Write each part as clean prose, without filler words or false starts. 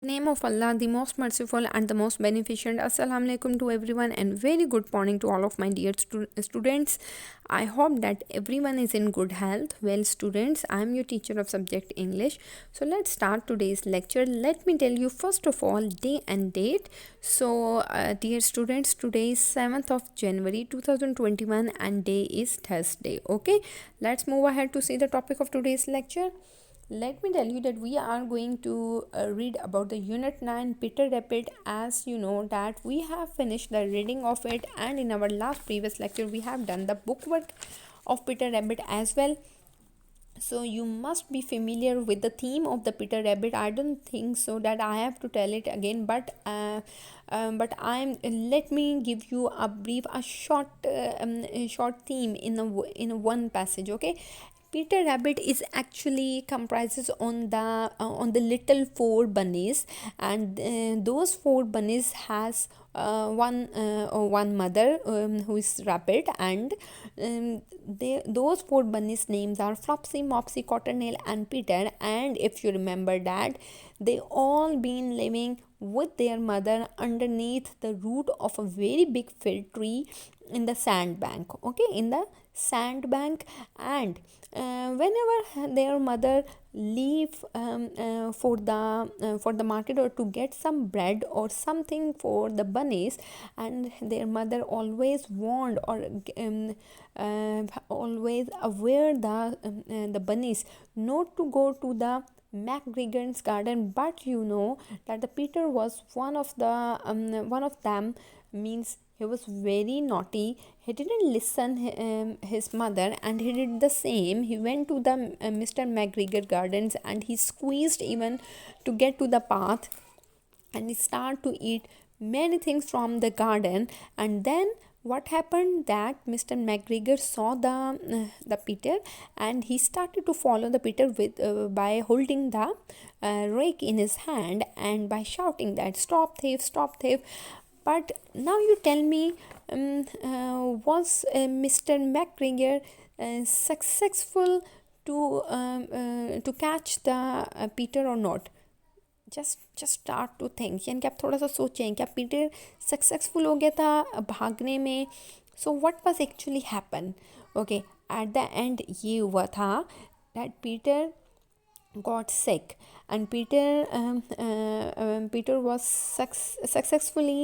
Name of Allah, the most merciful and the most beneficent. Assalamu alaikum to everyone and very good morning to all of my dear students. I hope that everyone is in good health. Well, students, I am your teacher of subject English. So let's start today's lecture. Let me tell you first of all day and date. So, dear students, today is 7th of January 2021 and day is Thursday. Okay, let's move ahead to see the topic of today's lecture. Let me tell you that we are going to read about the unit 9 Peter Rabbit. As you know that we have finished the reading of it, and in our last previous lecture we have done the bookwork of Peter Rabbit as well. So you must be familiar with the theme of the Peter Rabbit. I don't think so that I have to tell it again, but I'm let me give you a brief, a short theme in a one passage. Okay, Peter Rabbit is actually comprises on the little four bunnies, and those four bunnies has one mother who is rabbit, and those four bunnies names are Flopsy, Mopsy, Cottontail, and Peter. And if you remember that, they all been living with their mother underneath the root of a very big fig tree in the sandbank. Okay, in the sandbank. And whenever their mother leave for the market or to get some bread or something for the bunnies, and their mother always warned or always aware the bunnies not to go to the McGregor's garden. But you know that the Peter was one of them, means he was very naughty. He didn't listen his mother, and he did the same. He went to the Mr. McGregor gardens, and he squeezed even to get to the path, and he started to eat many things from the garden. And then what happened that Mr. McGregor saw the Peter, and he started to follow the Peter with by holding the rake in his hand and by shouting that stop thief, stop thief. But now you tell me, was Mr. McGregor successful to catch the Peter or not? Just start to think, यानी कि आप थोड़ा सा सोचें, क्या Peter successful हो गया था भागने में? So what was actually happen? Okay, at the end ये हुआ था that Peter got sick, and Peter was successfully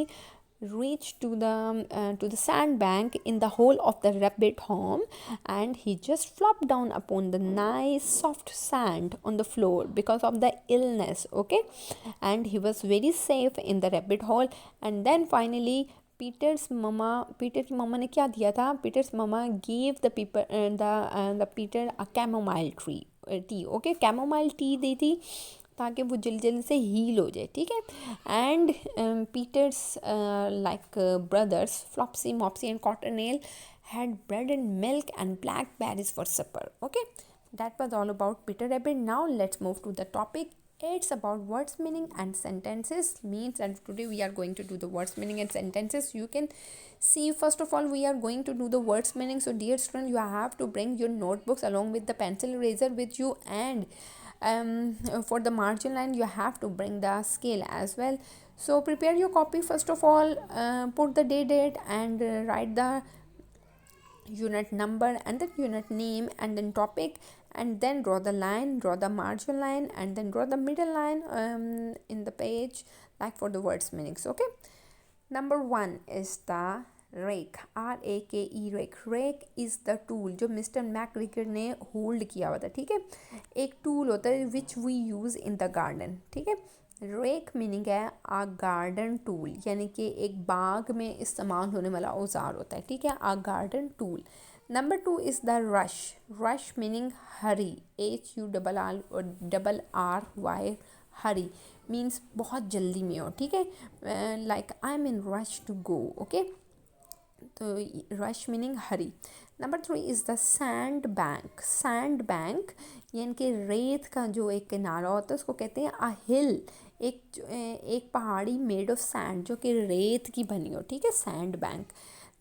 reached to the sandbank in the hole of the rabbit home, and he just flopped down upon the nice soft sand on the floor because of the illness. Okay, and he was very safe in the rabbit hole. And then finally Peter की mamma ने क्या दिया था? Peter's mamma gave the Peter a chamomile tea. Okay, chamomile tea दी थी ताकि वो जल्दी जल्दी से हील हो जाए. ठीक है. And Peter's like brothers Flopsy, Mopsy and Cottontail had bread and milk and blackberries for supper. Okay, that was all about Peter Rabbit. Now let's move to the topic. It's about words meaning and sentences means, and today we are going to do the words meaning and sentences. You can see, first of all, we are going to do the words meaning. So dear student, you have to bring your notebooks along with the pencil eraser with you, and for the margin line you have to bring the scale as well. So prepare your copy first of all, put the date and write the unit number and then unit name and then topic, and then draw the line, draw the margin line, and then draw the middle line in the page, like for the words meanings. Okay, number one is the rake, RAKE, rake. Rake is the tool जो mister McGregor ने hold किया हुआ था. ठीक है, एक tool होता है which we use in the garden. ठीक है, रेक मीनिंग है आ गार्डन टूल, यानी कि एक बाग में इस्तेमाल होने वाला औजार होता है. ठीक है, a garden tool. Number two is the rush. Rush meaning hurry, HURRY, hurry means बहुत जल्दी में हो. ठीक है, like I am in rush to go. Okay, तो rush meaning hurry. Number three is the sand bank. Sand bank यानी कि रेत का जो एक किनारा होता है उसको कहते हैं अ हिल. एक पहाड़ी मेड ऑफ सैंड जो कि रेत की बनी हो. ठीक है, sand bank.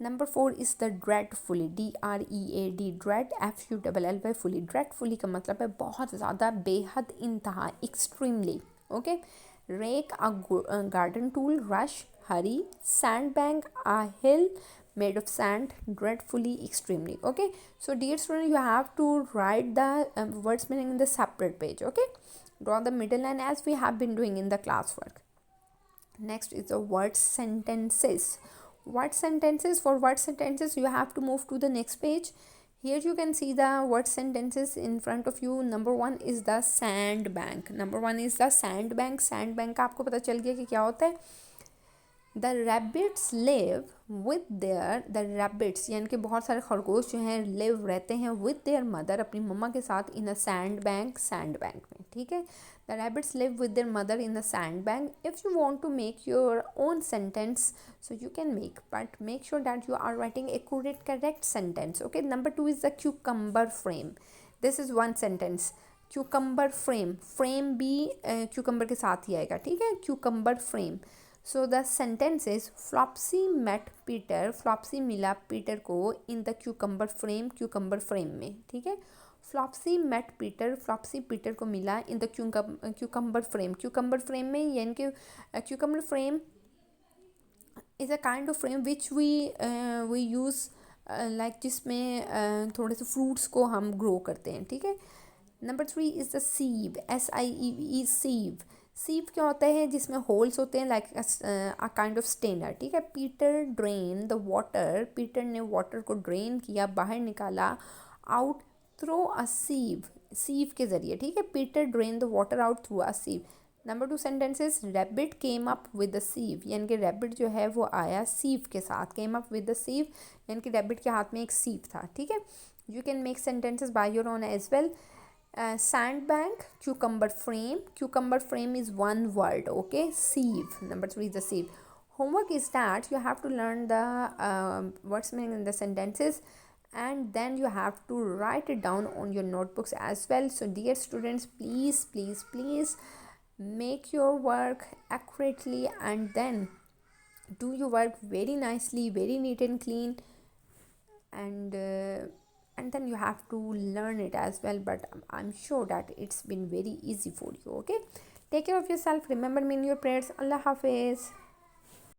Number four is the dreadfully, DREAD, dread FULLY, fully. Dreadfully का मतलब है बहुत ज़्यादा, बेहद, इंतहा, extremely. Okay, rake, a garden tool, rush, hurry, sandbank, a hill made of sand, dreadfully, extremely. Okay, so dear student, you have to write the words meaning in the separate page. Okay, draw the middle line as we have been doing in the classwork. Next is the word sentences. Word sentences, for word sentences you have to move to the next page. Here you can see the word sentences in front of you. Number one is the sand bank. Number one is the sand bank. Sand bank का आपको पता चल गया कि क्या होता है. The rabbits live with there, the rabbits यानी कि बहुत सारे खरगोश जो हैं लिव रहते हैं विद देयर मदर, अपनी मम्मा के साथ, इन अ सैंड बैंक में. ठीक है, the rabbits live with their mother in a sand bank. If you want to make your own sentence so you can make, but make sure that you are writing a correct sentence. Okay, number two is the cucumber frame. This is one sentence. cucumber frame भी cucumber के साथ ही आएगा. ठीक है, cucumber frame. So the sentence is Flopsy met Peter. Flopsy मिला Peter को in the cucumber frame में. ठीक है, Flopsy met Peter. Flopsy Peter को मिला in the cucumber frame में, यानी कि cucumber frame is a kind of frame which we use like जिसमें थोड़े से फ्रूट्स को हम ग्रो करते हैं. ठीक है, number three is the sieve. SIEVE sieve. Sieve क्या होता है, जिसमें होल्स होते हैं like a kind of strainer. ठीक है, Peter drain the water. Peter ने वाटर को ड्रेन किया, बाहर निकाला, आउट थ्रो अ सीव. सीव के ज़रिए. ठीक है, Peter drain the water out through a sieve. Number two sentences, rabbit came up with the sieve, यानी कि रैबिट जो है वो आया सीव के साथ. केम अप विद द सीव यानी कि रैबिट के हाथ में एक सीव था. ठीक है, you can make sentences by your own as well. Sandbank, cucumber frame is one word. Okay, sieve, number three is the sieve. Homework is that you have to learn the words meaning in the sentences, and then you have to write it down on your notebooks as well. So dear students, please make your work accurately, and then do your work very nicely, very neat and clean, and then you have to learn it as well. But I'm sure that it's been very easy for you. Okay, take care of yourself, remember me in your prayers. Allah Hafiz.